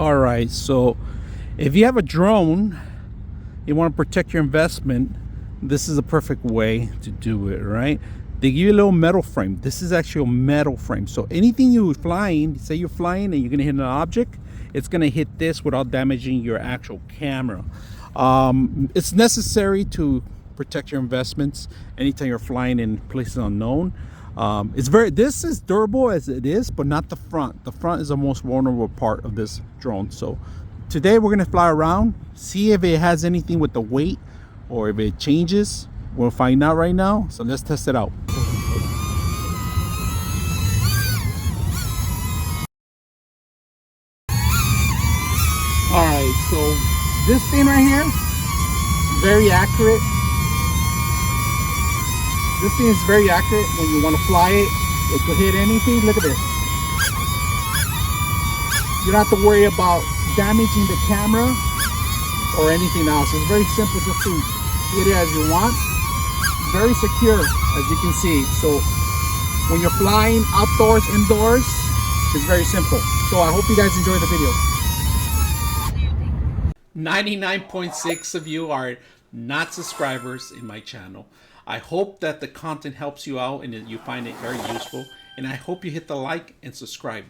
All right, so if you have a drone, you want to protect your investment, this is a perfect way to do it, right? They give you a little metal frame. This is actually a metal frame. So anything you're flying, say you're flying and you're going to hit an object, it's going to hit this without damaging your actual camera. It's necessary to protect your investments anytime you're flying in places unknown. This is durable as it is, but not the front. The front is the most vulnerable part of this drone. So today we're gonna fly around, see if it has anything with the weight or if it changes. We'll find out right now. So let's test it out. All right, so this thing right here, very accurate. This thing is very accurate. When you want to fly it, it could hit anything. Look at this. You don't have to worry about damaging the camera or anything else. It's very simple just to hit it as you want. Very secure, as you can see. So when you're flying outdoors, indoors, it's very simple. So I hope you guys enjoy the video. 99.6 of you are not subscribers in my channel. I hope that the content helps you out and that you find it very useful, and I hope you hit the like and subscribe.